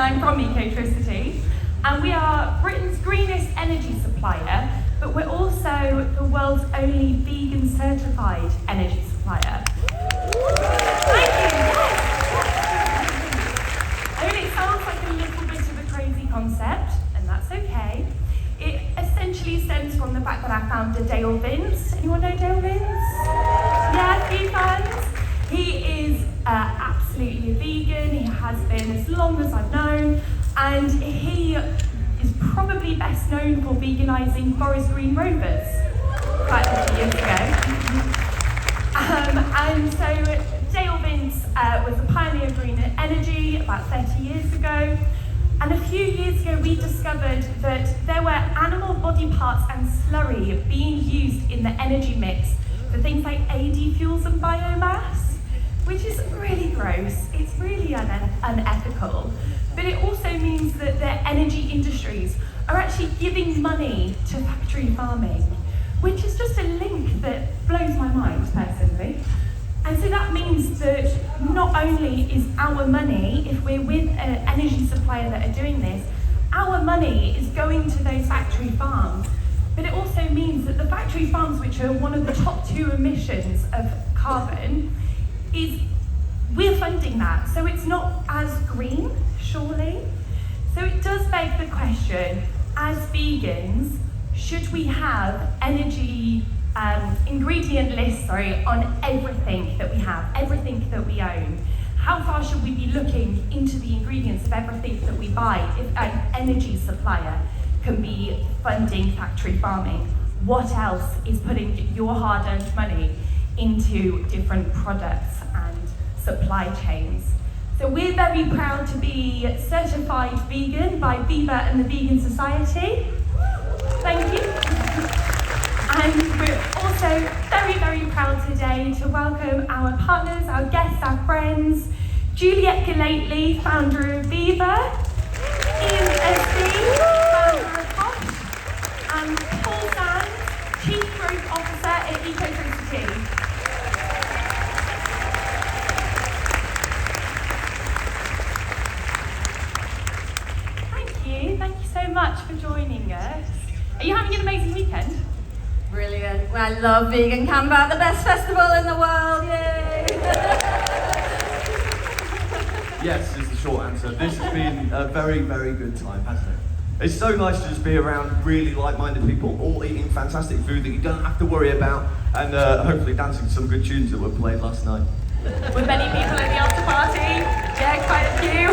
I'm from Ecotricity, and we are Britain's greenest energy supplier, but we're also the world's only vegan certified energy supplier. Thank you. I mean, it sounds like a little bit of a crazy concept, and that's okay. It essentially stems from the fact that our founder, Dale Vince. Anyone know Dale Vince? Yeah, a few fans. He is absolutely a vegan. He has been as long as I've known, and he is probably best known for veganising Forest Green Rovers quite a few years ago. And so Dale Vince was a pioneer of green energy about 30 years ago. And a few years ago, we discovered that there were animal body parts and slurry being used in the energy mix for things like AD fuels and biomass, which is really gross. It's really unethical. But it also means that the energy industries are actually giving money to factory farming, which is just a link that blows my mind, personally. And so that means that not only is our money, if we're with an energy supplier that are doing this, our money is going to those factory farms, but it also means that the factory farms, which are one of the top 2 emissions of carbon, we're funding that. So it's not as green, surely. So it does beg the question, as vegans, should we have energy ingredient lists, on everything that we have, everything that we own? How far should we be looking into the ingredients of everything that we buy if an energy supplier can be funding factory farming? What else is putting your hard-earned money into different products and supply chains? So we're very proud to be certified vegan by Viva and the Vegan Society. Thank you. And we're also very, very proud today to welcome our partners, our guests, our friends, Juliet, founder of Viva, Ian SD, founder of Bosh, and Paul Sands, Chief Growth Officer at Ecotricity. Thank you so much for joining us. Are you having an amazing weekend? Brilliant. Well, I love Vegan Canva, the best festival in the world, yay! Yes, is the short answer. This has been a very, very good time, hasn't it? It's so nice to just be around really like-minded people, all eating fantastic food that you don't have to worry about, and hopefully dancing to some good tunes that were played last night. Were many people at the after party? Yeah, quite a few.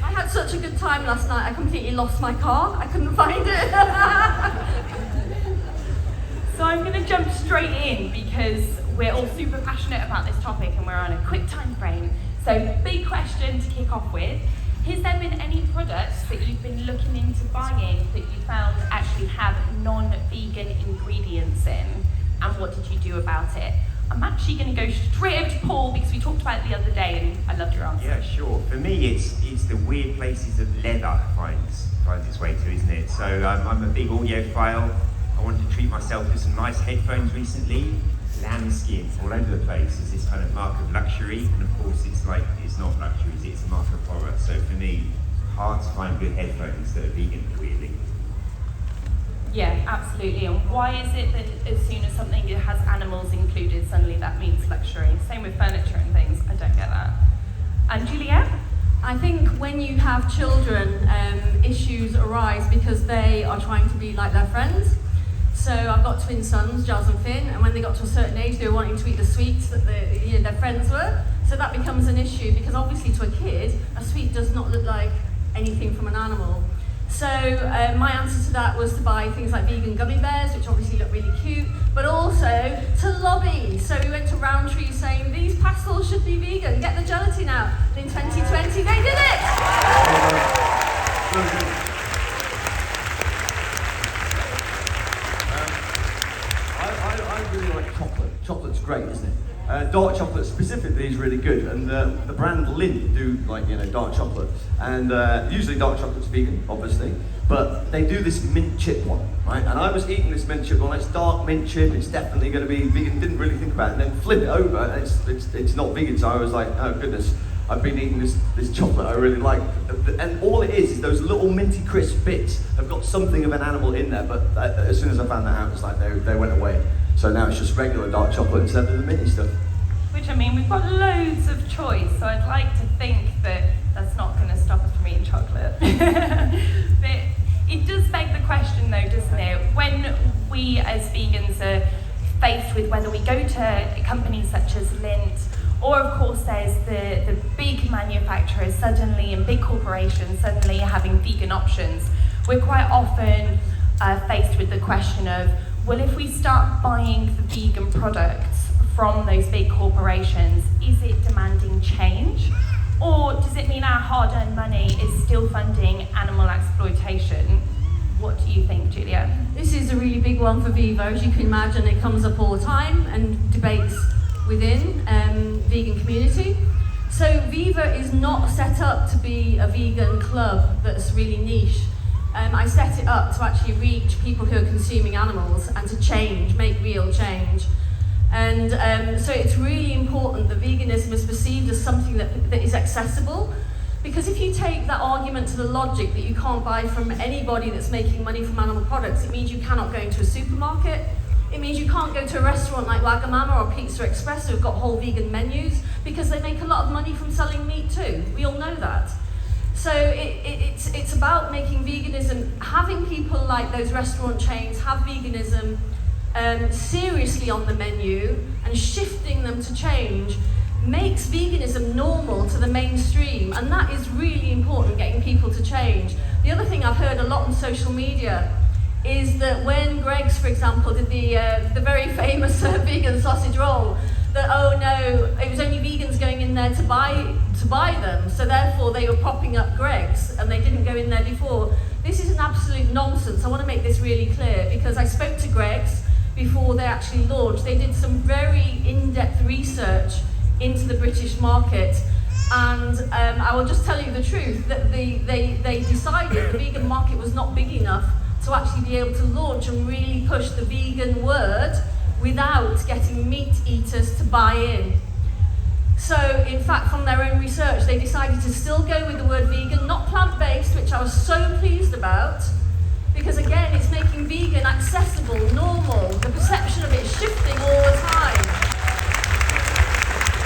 I had such a good time last night, I completely lost my car. I couldn't find it. So I'm going to jump straight in because we're all super passionate about this topic and we're on a quick time frame. So big question to kick off with. Has there been any products that you've been looking into buying that you found actually have non-vegan ingredients in? And what did you do about it? I'm actually going to go straight over to Paul because we talked about it the other day and I loved your answer. Yeah, sure. For me, it's the weird places that leather finds its way to, isn't it? So I'm a big audiophile. I wanted to treat myself with some nice headphones recently. Lambskin all over the place is this kind of mark of luxury, and of course it's not luxury, it's a mark of horror. So for me, hard to find good headphones that are vegan, weirdly. Yeah, absolutely. And why is it that as soon as something has animals included, suddenly that means luxury? Same with furniture and things. I don't get that. And Juliet? I think when you have children, issues arise because they are trying to be like their friends. So I've got twin sons, Giles and Finn, and when they got to a certain age, they were wanting to eat the sweets that their friends were. So that becomes an issue because obviously to a kid, a sweet does not look like anything from an animal. So my answer to that was to buy things like vegan gummy bears, which obviously look really cute, but also to lobby. So we went to Roundtree saying, these pastels should be vegan, get the gelatin out. And in 2020, they did it! I really like chocolate. Chocolate's great, isn't it? Dark chocolate specifically is really good, and the brand Lindt do dark chocolate, and usually dark chocolate's vegan, obviously, but they do this mint chip one, right? And I was eating this mint chip one. It's dark mint chip. It's definitely going to be vegan. Didn't really think about it, and then flip it over, and it's not vegan. So I was like, oh goodness. I've been eating this chocolate I really like. And all it is those little minty crisp bits have got something of an animal in there, but as soon as I found that out, it's like they went away. So now it's just regular dark chocolate instead of the minty stuff. Which, I mean, we've got loads of choice, so I'd like to think that that's not going to stop us from eating chocolate. But it does beg the question, though, doesn't it? When we as vegans are faced with whether we go to companies such as Lindt, or of course there's the big manufacturers suddenly and big corporations suddenly having vegan options, we're quite often faced with the question of, well, if we start buying the vegan products from those big corporations, is it demanding change? Or does it mean our hard-earned money is still funding animal exploitation? What do you think, Juliet? This is a really big one for Viva. As you can imagine, it comes up all the time and debates within vegan community. So Viva is not set up to be a vegan club that's really niche. I set it up to actually reach people who are consuming animals and to change, make real change. And so it's really important that veganism is perceived as something that is accessible. Because if you take that argument to the logic that you can't buy from anybody that's making money from animal products, it means you cannot go into a supermarket. It means you can't go to a restaurant like Wagamama or Pizza Express who've got whole vegan menus, because they make a lot of money from selling meat too. We all know that. So it's about making veganism, having people like those restaurant chains have veganism seriously on the menu and shifting them to change makes veganism normal to the mainstream, and that is really important, getting people to change. The other thing I've heard a lot on social media is that when Greggs, for example, did the very famous vegan sausage roll, that, oh no, it was only vegans going in there to buy them, so therefore they were propping up Greggs and they didn't go in there before. This is an absolute nonsense. I want to make this really clear, because I spoke to Greggs before they actually launched. They did some very in-depth research into the British market, and I will just tell you the truth, that they decided the vegan market was not big enough to actually be able to launch and really push the vegan word without getting meat eaters to buy in. So in fact, from their own research, they decided to still go with the word vegan, not plant-based, which I was so pleased about, because again, it's making vegan accessible, normal. The perception of it is shifting all the time.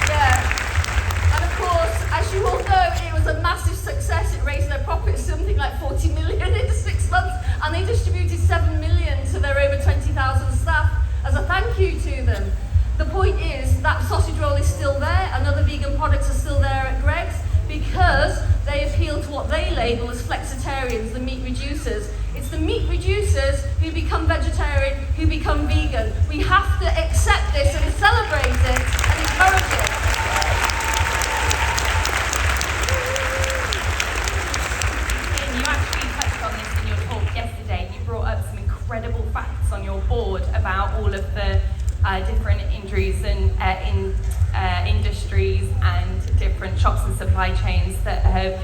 Yeah, and of course, as you all know, it was a massive success. It raised their profits something like 40 million in 6 months, and they distributed 7 million to their over 20,000 staff as a thank you to them. The point is that sausage roll is still there, and other vegan products are still there at Greggs, because they appeal to what they label as flexitarians, the meat reducers. It's the meat reducers who become vegetarian, who become vegan. We have to accept this and celebrate it and encourage it. And you actually touched on this in your talk yesterday. You brought up some incredible facts on your board about all of the different injuries and industries and different shops and supply chains that have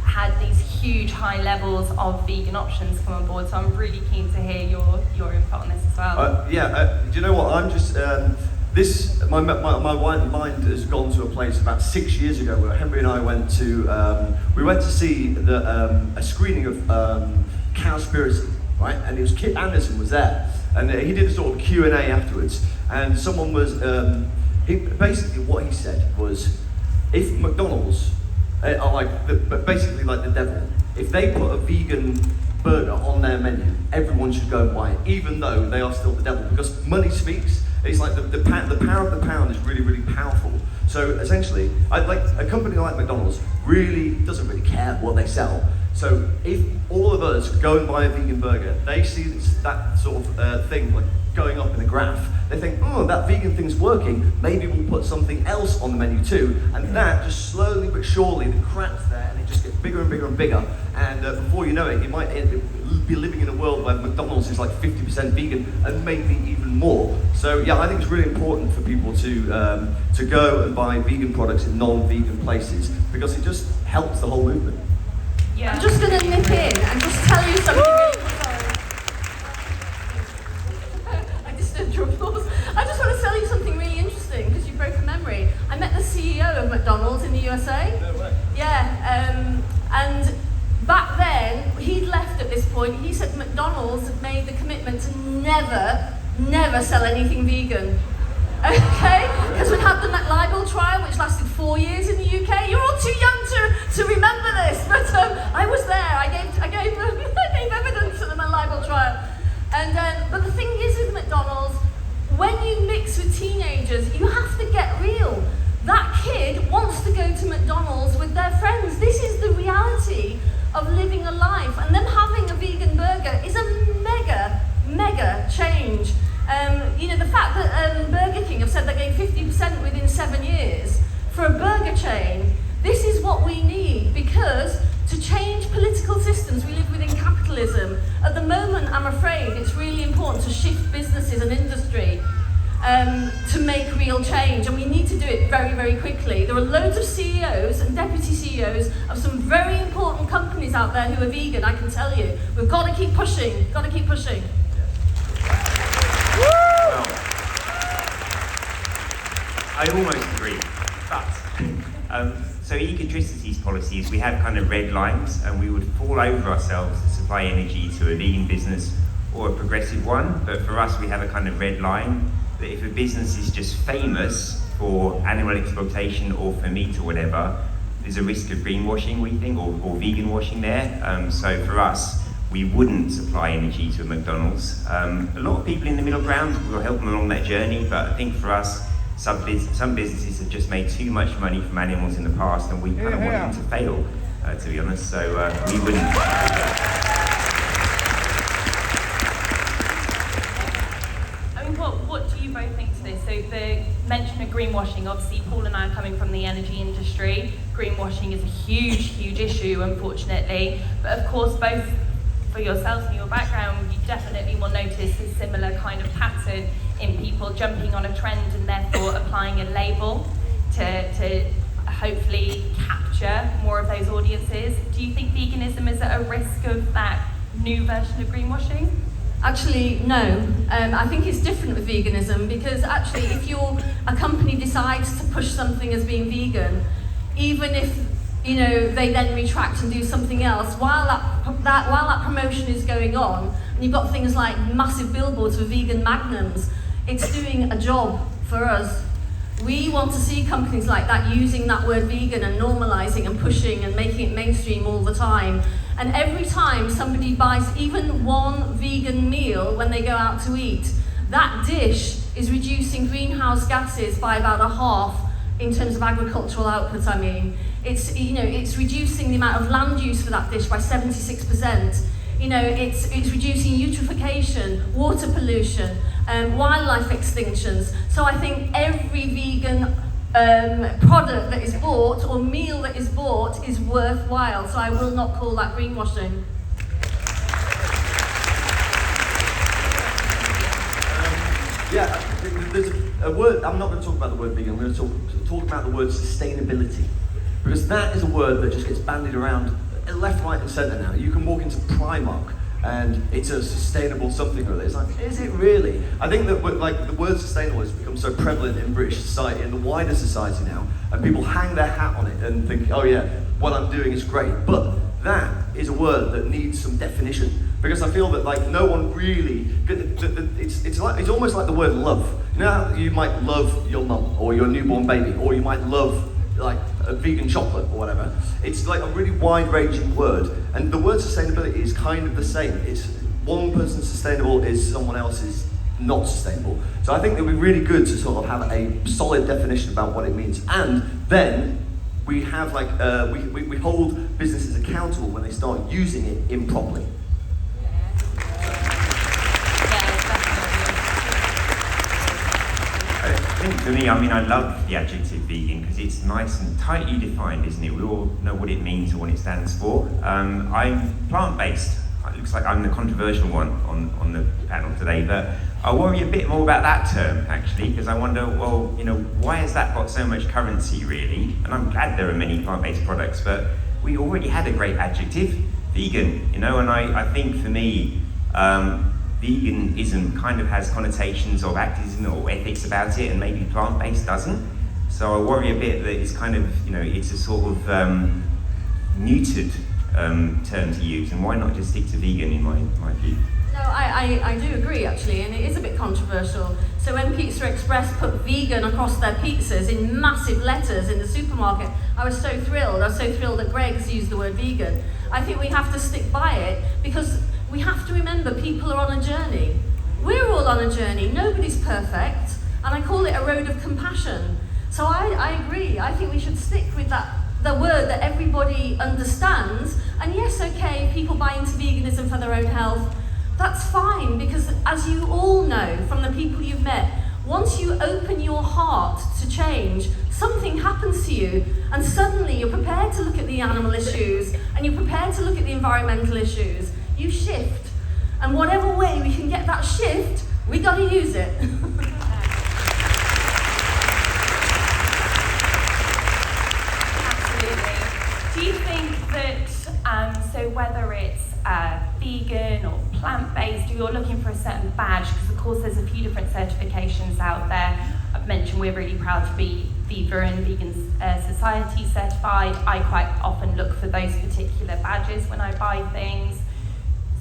had these huge high levels of vegan options come on board. So I'm really keen to hear your input on this as well. Do you know what? I'm just my mind has gone to a place about 6 years ago where Henry and I went to see a screening of Cowspiracy, right? And it was Kit Anderson was there, and he did a sort of Q&A afterwards, and someone was basically what he said was, if McDonald's are basically like the devil, if they put a vegan burger on their menu, everyone should go and buy it, even though they are still the devil, because money speaks. It's like the power of the pound is really, really powerful. So essentially, a company like McDonald's really doesn't really care what they sell. So if all of us go and buy a vegan burger, they see that sort of thing like going up in a graph. They think, oh, that vegan thing's working. Maybe we'll put something else on the menu too. And that just slowly but surely, the cracks there, and it just gets bigger and bigger and bigger. And before you know it, you might be living in a world where McDonald's is like 50% vegan and maybe even more. So yeah, I think it's really important for people to go and buy vegan products in non-vegan places, because it just helps the whole movement. Yeah. I'm just going to nip in and just tell you something really sorry. I disturbed your applause. I just want to tell you something really interesting, because you broke a memory. I met the CEO of McDonald's in the USA. point. He said McDonald's had made the commitment to never sell anything vegan. Okay? Because we had the libel trial, which lasted 4 years in the UK. You're all too young to remember this, but I was there. I gave evidence at the libel trial. And but the thing is with McDonald's, when you mix with teenagers, you have to get real. That kid wants to go to McDonald's with their friends. This is the reality of living a life. And them having a vegan burger is a mega change. You know, the fact that Burger King have said they're getting 50% within 7 years for a burger chain, this is what we need, because to change political systems, we live within capitalism. At the moment, I'm afraid it's really important to shift businesses and industry to make real change, and we need to do it very quickly. There are loads of CEOs and deputy CEOs of some very important companies out there who are vegan, I can tell you. We've got to keep pushing, Well, I almost agree, but so Ecotricity's policy is we have kind of red lines, and we would fall over ourselves to supply energy to a vegan business or a progressive one. But for us, we have a kind of red line that if a business is just famous for animal exploitation or for meat or whatever, there's a risk of greenwashing, we think, or vegan washing there. So for us, we wouldn't supply energy to a McDonald's. A lot of people in the middle ground will help them along that journey, but I think for us, some businesses have just made too much money from animals in the past, and we kind of want them to fail, to be honest. So we wouldn't. I mean, what do you both think to this? So the mention of greenwashing, obviously Paul and I are coming from the energy industry. Greenwashing is a huge issue, unfortunately. But of course, both for yourselves and your background, you definitely will notice a similar kind of pattern in people jumping on a trend and therefore applying a label to hopefully capture more of those audiences. Do you think veganism is at a risk of that new version of greenwashing? Actually, no. I think it's different with veganism, because actually if a company decides to push something as being vegan, even if they then retract and do something else, while that promotion is going on, and you've got things like massive billboards for vegan magnums, it's doing a job for us. We want to see companies like that using that word vegan and normalising and pushing and making it mainstream all the time. And every time somebody buys even one vegan meal when they go out to eat, that dish is reducing greenhouse gases by about a half in terms of agricultural output. I mean, it's reducing the amount of land use for that dish by 76%. It's reducing eutrophication, water pollution, wildlife extinctions. So I think every vegan product that is bought or meal that is bought is worthwhile. So I will not call that greenwashing. There's a word. I'm not going to talk about the word vegan. I'm going to talk about the word sustainability, because that is a word that just gets bandied around left, right, and centre now. You can walk into Primark and it's a sustainable something or other. It's like, is it really? I think that the word sustainable has become so prevalent in British society, in the wider society now, and people hang their hat on it and think, oh yeah, what I'm doing is great. But that is a word that needs some definition, because I feel that no one really. It's almost like the word love. You know how you might love your mum or your newborn baby, or you might love like a vegan chocolate or whatever. It's like a really wide-ranging word, and the word sustainability is kind of the same. It's one person's sustainable is someone else's not sustainable. So I think it would be really good to sort of have a solid definition about what it means, and then we have we hold businesses accountable when they start using it improperly. I think for me, I love the adjective vegan because it's nice and tightly defined, isn't it? We all know what it means and what it stands for. I'm plant-based. It looks like I'm the controversial one on the panel today, but I worry a bit more about that term, actually, because I wonder, well, why has that got so much currency, really? And I'm glad there are many plant-based products, but we already had a great adjective, vegan, and I think for me, veganism kind of has connotations of activism or ethics about it, and maybe plant-based doesn't. So I worry a bit that it's kind of, it's a sort of neutered term to use, and why not just stick to vegan in my view? No, I do agree actually, and it is a bit controversial. So when Pizza Express put vegan across their pizzas in massive letters in the supermarket, I was so thrilled. I was so thrilled that Greg's used the word vegan. I think we have to stick by it because we have to remember people are on a journey. We're all on a journey, nobody's perfect, and I call it a road of compassion. So I agree, I think we should stick with the word that everybody understands, and yes, okay, people buy into veganism for their own health, that's fine, because as you all know from the people you've met, once you open your heart to change, something happens to you, and suddenly you're prepared to look at the animal issues, and you're prepared to look at the environmental issues. You shift, and whatever way we can get that shift, we got to use it. Absolutely. Do you think that, so whether it's vegan or plant-based, or you're looking for a certain badge, because of course there's a few different certifications out there. I've mentioned we're really proud to be Viva and Vegan Society certified. I quite often look for those particular badges when I buy things.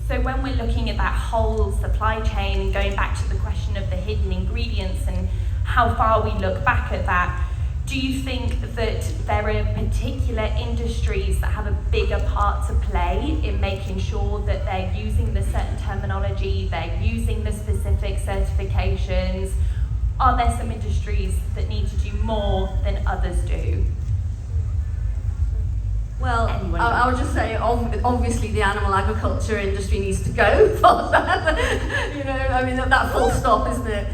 So when we're looking at that whole supply chain and going back to the question of the hidden ingredients and how far we look back at that, do you think that there are particular industries that have a bigger part to play in making sure that they're using the certain terminology, they're using the specific certifications? Are there some industries that need to do more than others do? Well, I would just say, obviously the animal agriculture industry needs to go for that. You know, I mean, that full stop, isn't it?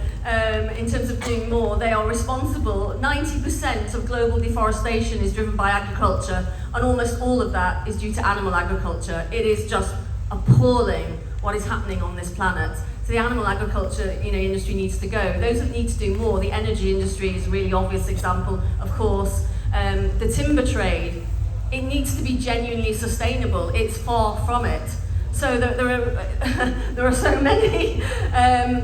In terms of doing more, they are responsible. 90% of global deforestation is driven by agriculture, and almost all of that is due to animal agriculture. It is just appalling what is happening on this planet. So the animal agriculture, industry needs to go. Those that need to do more, the energy industry is a really obvious example, of course. The timber trade, it needs to be genuinely sustainable. It's far from it. So there are so many.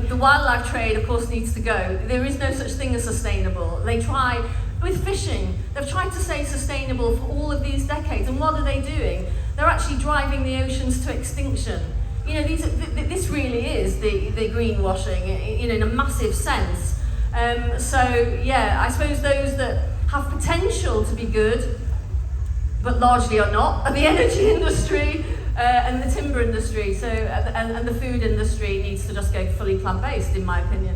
The wildlife trade, of course, needs to go. There is no such thing as sustainable. They try, with fishing, they've tried to say sustainable for all of these decades, and what are they doing? They're actually driving the oceans to extinction. This really is the greenwashing, in a massive sense. So yeah, I suppose those that have potential to be good, but largely are not, are the energy industry and the timber industry. So and the food industry needs to just go fully plant-based, in my opinion.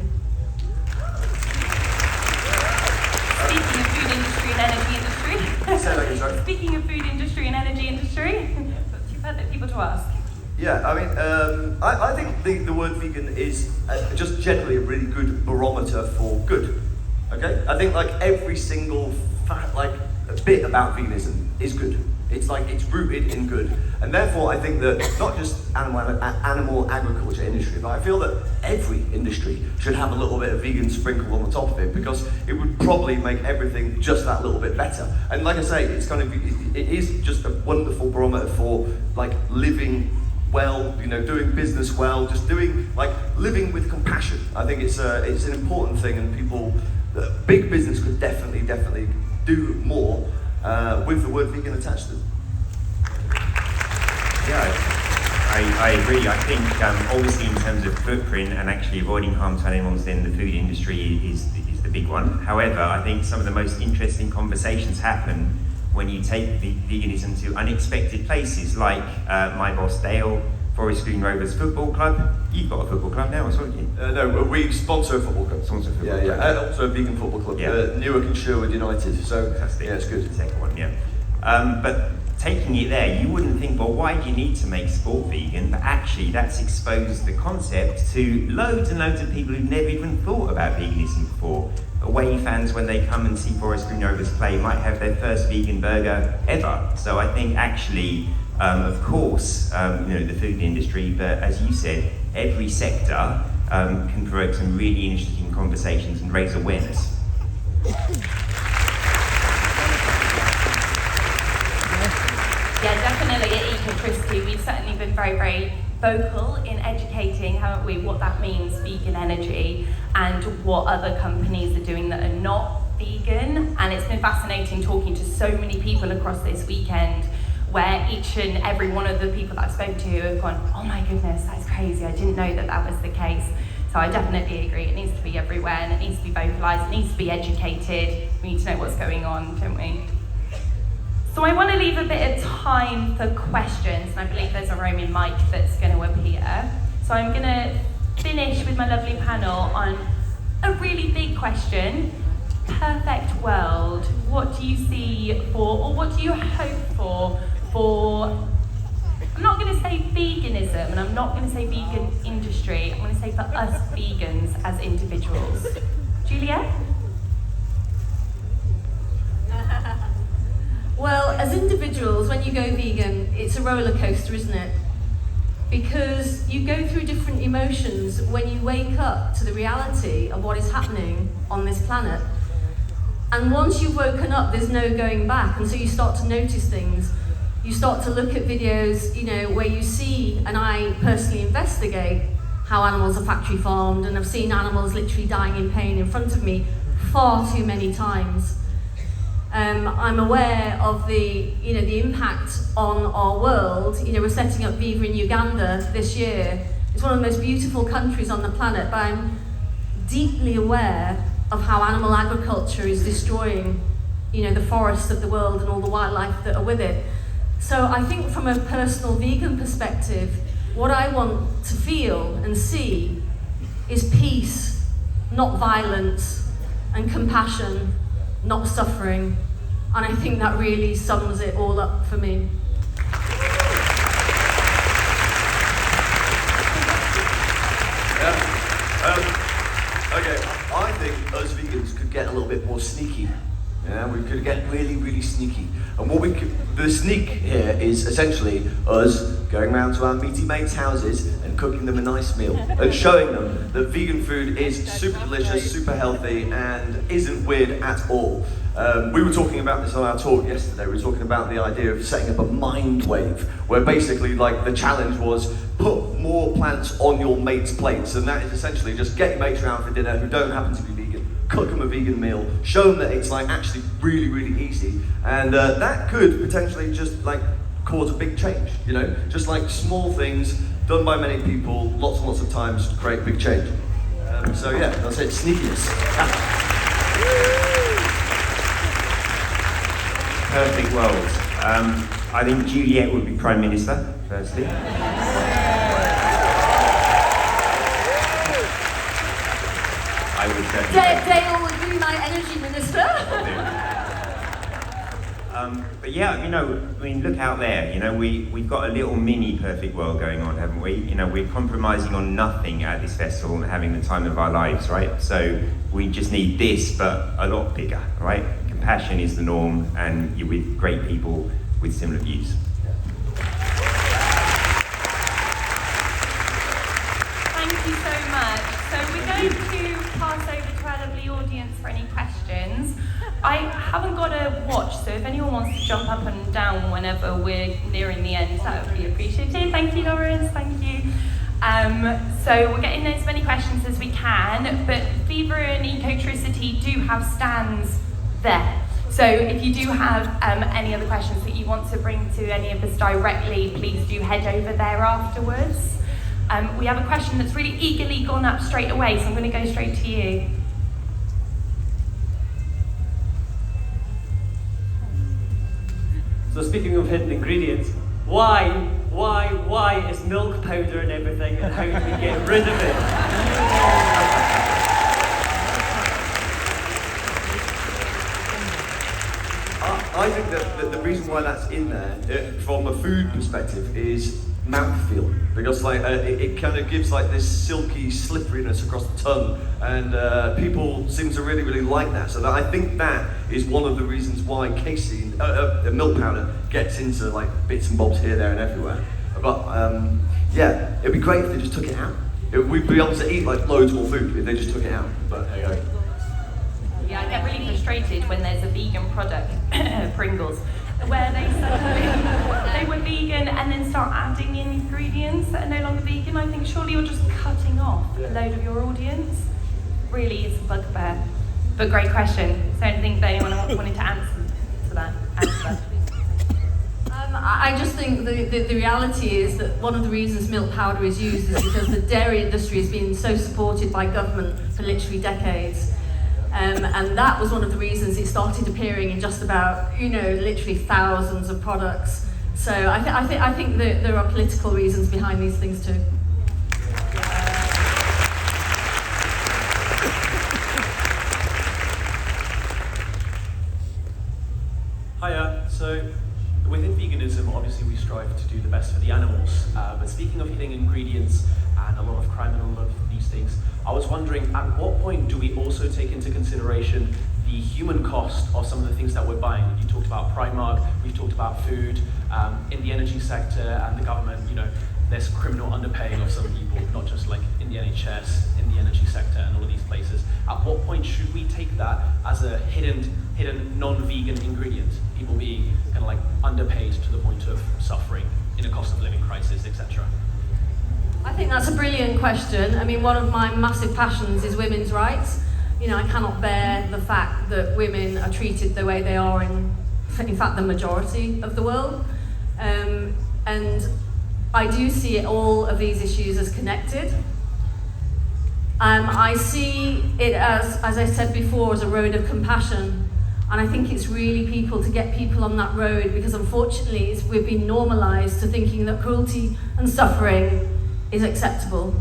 Speaking of food industry and energy industry. Say that again, sorry. Speaking of food industry and energy industry, you've had people to ask. Yeah, I mean, I think the word vegan is just generally a really good barometer for good. Okay, I think like every single bit about veganism is good. It's rooted in good, and therefore I think that not just animal agriculture industry, but I feel that every industry should have a little bit of vegan sprinkled on the top of it, because it would probably make everything just that little bit better. And like I say, it is just a wonderful barometer for living well, doing business well, just living with compassion. I think it's an important thing, and big business could definitely do more with the word vegan attached to them. Yeah, I agree. I think obviously in terms of footprint and actually avoiding harm to animals, then the food industry is the big one. However, I think some of the most interesting conversations happen when you take veganism to unexpected places, like my boss Dale, Forest Green Rovers Football Club. You've got a football club now, as well, haven't you? No, we sponsor a football club. And also a vegan football club, Newark and Sherwood United. So fantastic. Yeah, it's good. The second one, yeah. But taking it there, you wouldn't think, well, why do you need to make sport vegan? But actually, that's exposed the concept to loads and loads of people who've never even thought about veganism before. Away fans, when they come and see Forest Green Rovers play, might have their first vegan burger ever. So I think actually, of course, the food industry, but as you said, every sector can provoke some really interesting conversations and raise awareness. Yeah, definitely at Ecotricity, we've certainly been very, very vocal in educating, haven't we, what that means, vegan energy, and what other companies are doing that are not vegan. And it's been fascinating talking to so many people across this weekend where each and every one of the people that I've spoken to have gone, oh my goodness, that's crazy, I didn't know that that was the case. So I definitely agree, it needs to be everywhere and it needs to be vocalised, it needs to be educated, we need to know what's going on, don't we? So I want to leave a bit of time for questions, and I believe there's a roaming mic that's going to appear. So I'm going to finish with my lovely panel on a really big question. Perfect world. What do you see for, or what do you hope for, I'm not going to say veganism, and I'm not going to say vegan industry, I'm going to say for us vegans as individuals. Juliet? Well, as individuals, when you go vegan, it's a roller coaster, isn't it? Because you go through different emotions when you wake up to the reality of what is happening on this planet. And once you've woken up, there's no going back, and so you start to notice things. You start to look at videos, you know, where you see, and I personally investigate how animals are factory farmed, and I've seen animals literally dying in pain in front of me far too many times. I'm aware of the impact on our world. You know, we're setting up Viva in Uganda this year. It's one of the most beautiful countries on the planet, but I'm deeply aware of how animal agriculture is destroying, you know, the forests of the world and all the wildlife that are with it. So I think from a personal vegan perspective, what I want to feel and see is peace, not violence, and compassion, not suffering. And I think that really sums it all up for me. Okay, I think us vegans could get a little bit more sneaky. Yeah, we could get really, really sneaky. And the sneak here is essentially us going around to our meaty mates' houses and cooking them a nice meal and showing them that vegan food is super delicious, super healthy, and isn't weird at all. We were talking about this on our talk yesterday. We were talking about the idea of setting up a mind wave, where basically, like, the challenge was put more plants on your mates' plates, and that is essentially just get your mates around for dinner who don't happen to be vegan, cook them a vegan meal, show them that it's like actually really, really easy, and that could potentially just like cause a big change. You know, just like small things done by many people, lots and lots of times, create big change. So yeah, that's it. Sneakiness. Perfect world. I think Juliet would be Prime Minister, firstly. I would certainly. Dale would be my energy minister. But yeah, you know, I mean, look out there. You know, we've got a little mini perfect world going on, haven't we? You know, we're compromising on nothing at this festival and having the time of our lives, right? So we just need this, but a lot bigger, right? Compassion is the norm, and you're with great people with similar views. Thank you so much. So we're going to pass over to our lovely audience for any questions. I haven't got a watch, so if anyone wants to jump up and down whenever we're nearing the end, that would be appreciated. Thank you, Lawrence, thank you. So we're getting as many questions as we can, but Viva and Ecotricity do have stands there. So if you do have any other questions that you want to bring to any of us directly, please do head over there afterwards. We have a question that's really eagerly gone up straight away, so I'm going to go straight to you. So speaking of hidden ingredients, why is milk powder and everything, and how do we get rid of it? I think that the reason why that's in there, from a food perspective, is mouthfeel, because like it kind of gives like this silky slipperiness across the tongue, and people seem to really, really like that. So that I think that is one of the reasons why casein, milk powder, gets into like bits and bobs here, there, and everywhere. But yeah, it'd be great if they just took it out. We'd be able to eat like loads more food if they just took it out. But hey, go. Yeah, I get really frustrated when there's a vegan product, Pringles, where they suddenly they were vegan and then start adding in ingredients that are no longer vegan. I think surely you're just cutting off a load of your audience. Really, it's a bugbear. But great question. Is there anything that anyone wanted to answer to that? I just think the reality is that one of the reasons milk powder is used is because the dairy industry has been so supported by government for literally decades. And that was one of the reasons it started appearing in just about, literally thousands of products. So I think that there are political reasons behind these things too. Hiya. So within veganism, obviously we strive to do the best for the animals. But speaking of hitting ingredients and a lot of crime and all of these things, I was wondering, at what point do we also take into consideration the human cost of some of the things that we're buying? You talked about Primark, we've talked about food, in the energy sector and the government, there's criminal underpaying of some people, not just like in the NHS, in the energy sector and all of these places. At what point should we take that as a hidden non-vegan ingredient? People being kind of like underpaid to the point of suffering in a cost of living crisis, etc. I think that's a brilliant question. I mean, one of my massive passions is women's rights. I cannot bear the fact that women are treated the way they are in fact, the majority of the world. And I do see all of these issues as connected. I see it as I said before, as a road of compassion. And I think it's really to get people on that road, because unfortunately we've been normalised to thinking that cruelty and suffering is acceptable.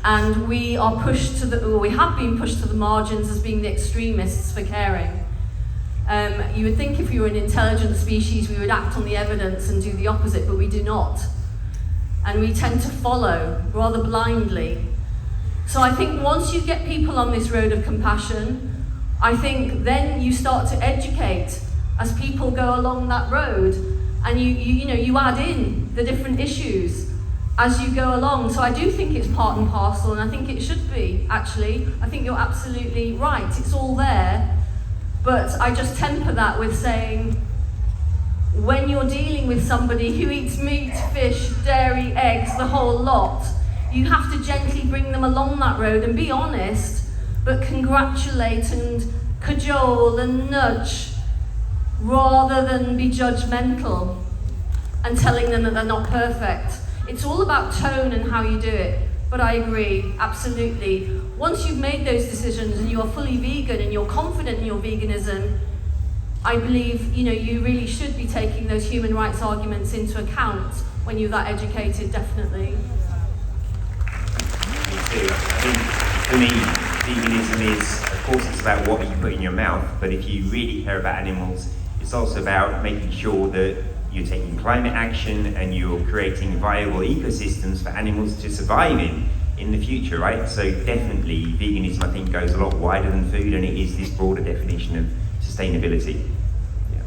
And we have been pushed to the margins as being the extremists for caring. You would think if we were an intelligent species, we would act on the evidence and do the opposite, but we do not. And we tend to follow rather blindly. So I think once you get people on this road of compassion, I think then you start to educate as people go along that road, and you add in the different issues as you go along. So I do think it's part and parcel, and I think it should be, actually. I think you're absolutely right. It's all there. But I just temper that with saying, when you're dealing with somebody who eats meat, fish, dairy, eggs, the whole lot, you have to gently bring them along that road and be honest, but congratulate and cajole and nudge, rather than be judgmental and telling them that they're not perfect. It's all about tone and how you do it. But I agree, absolutely. Once you've made those decisions and you are fully vegan and you're confident in your veganism, I believe you really should be taking those human rights arguments into account when you're that educated, definitely. Me too. I think for me, veganism is, of course, it's about what you put in your mouth, but if you really care about animals, it's also about making sure that you're taking climate action and you're creating viable ecosystems for animals to survive in the future, right? So definitely veganism, I think, goes a lot wider than food, and it is this broader definition of sustainability. Yeah.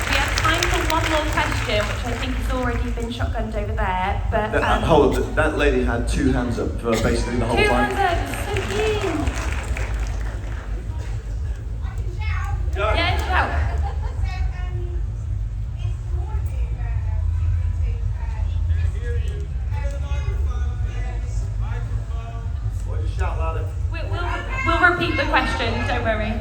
We have time for one more question, which I think has already been shotgunned over there. But Hold on, that lady had two hands up for basically the whole two time. hands up, so keen. Yeah, shout. Shout louder. We'll repeat the question, don't worry.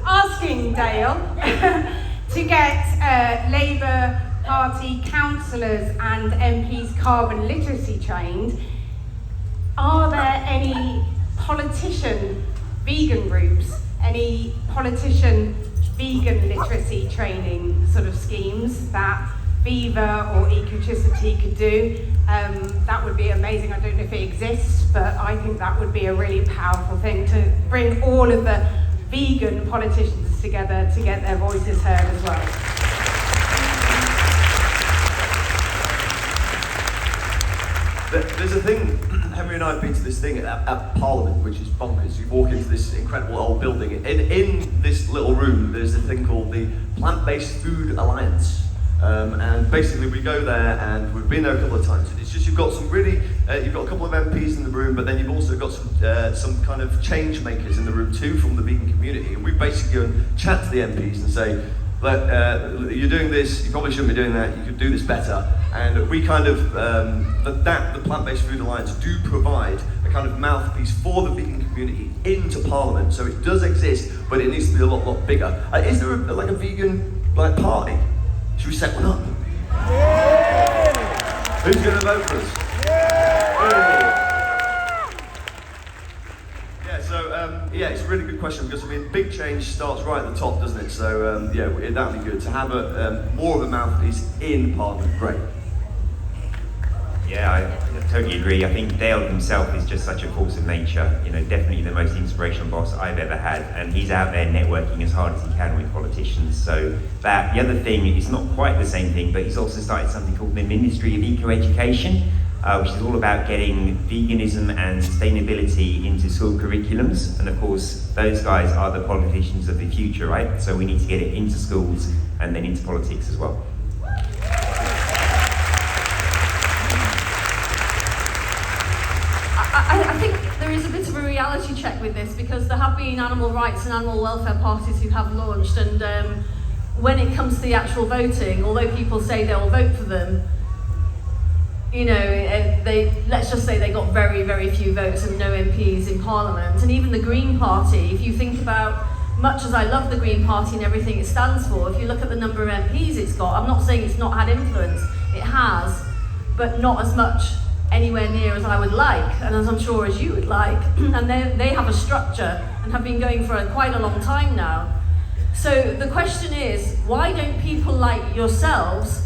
Asking Dale to get Labour Party councillors and MPs carbon literacy trained. Are there any politician vegan groups, any politician vegan literacy training sort of schemes that Viva or Ecotricity could do? That would be amazing. I don't know if it exists, but I think that would be a really powerful thing to bring all of the vegan politicians together to get their voices heard as well. There's a thing, Henry and I have been to this thing at Parliament, which is bonkers. You walk into this incredible old building. In this little room, there's a thing called the Plant-Based Food Alliance. And basically we go there, and we've been there a couple of times. It's just you've got some really, you've got a couple of MPs in the room, but then you've also got some kind of change makers in the room too from the vegan community. And we basically go and chat to the MPs and say, look, you're doing this, you probably shouldn't be doing that, you could do this better. And we kind of, the Plant-Based Food Alliance do provide a kind of mouthpiece for the vegan community into Parliament. So it does exist, but it needs to be a lot bigger. Is there a vegan party? Should we set one up? Yeah. Who's going to vote for us? Yeah, it's a really good question because big change starts right at the top, doesn't it? So that'd be good to have more of a mouthpiece in Parliament. Great. Yeah, I totally agree. I think Dale himself is just such a force of nature. Definitely the most inspirational boss I've ever had, and he's out there networking as hard as he can with politicians. So the other thing is not quite the same thing, but he's also started something called the Ministry of Eco-Education, which is all about getting veganism and sustainability into school curriculums. And of course, those guys are the politicians of the future, right? So we need to get it into schools and then into politics as well. I think there is a bit of a reality check with this, because there have been animal rights and animal welfare parties who have launched, and when it comes to the actual voting, although people say they'll vote for them, let's just say they got very, very few votes and no MPs in Parliament. And even the Green Party, if you think about, much as I love the Green Party and everything it stands for, if you look at the number of MPs it's got, I'm not saying it's not had influence, it has, but not as much anywhere near as I would like, and as I'm sure as you would like. And they have a structure and have been going for quite a long time now. So the question is, why don't people like yourselves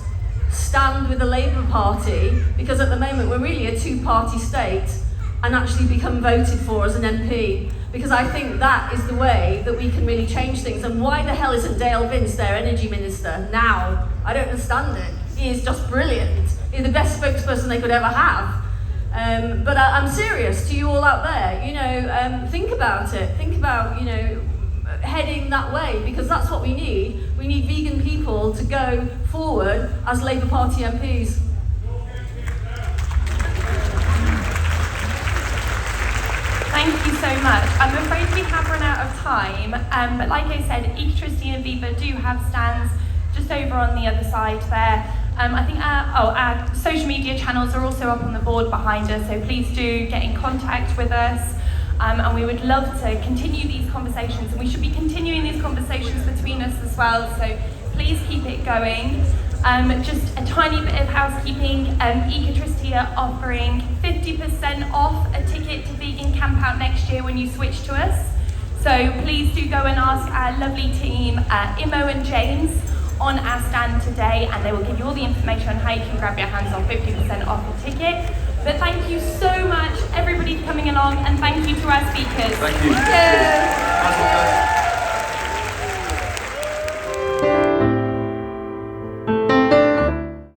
stand with the Labour Party, because at the moment we're really a two-party state, and actually become voted for as an MP? Because I think that is the way that we can really change things. And why the hell isn't Dale Vince their energy minister now? I don't understand it. He is just brilliant. He's the best spokesperson they could ever have. But I'm serious to you all out there. Think about it. Think about, heading that way, because that's what we need. We need vegan people to go forward as Labour Party MPs. Thank you so much. I'm afraid we have run out of time, but like I said, Ecotricity and Viva do have stands just over on the other side there. I think our social media channels are also up on the board behind us, so please do get in contact with us. And we would love to continue these conversations, and we should be continuing these conversations between us as well, so please keep it going. Just a tiny bit of housekeeping, Ecotricity are offering 50% off a ticket to Vegan Camp Out next year when you switch to us. So please do go and ask our lovely team, Imo and James, on our stand today, and they will give you all the information on how you can grab your hands on 50% off a ticket. But thank you so much, everybody, for coming along, and thank you to our speakers. Thank you. Cheers.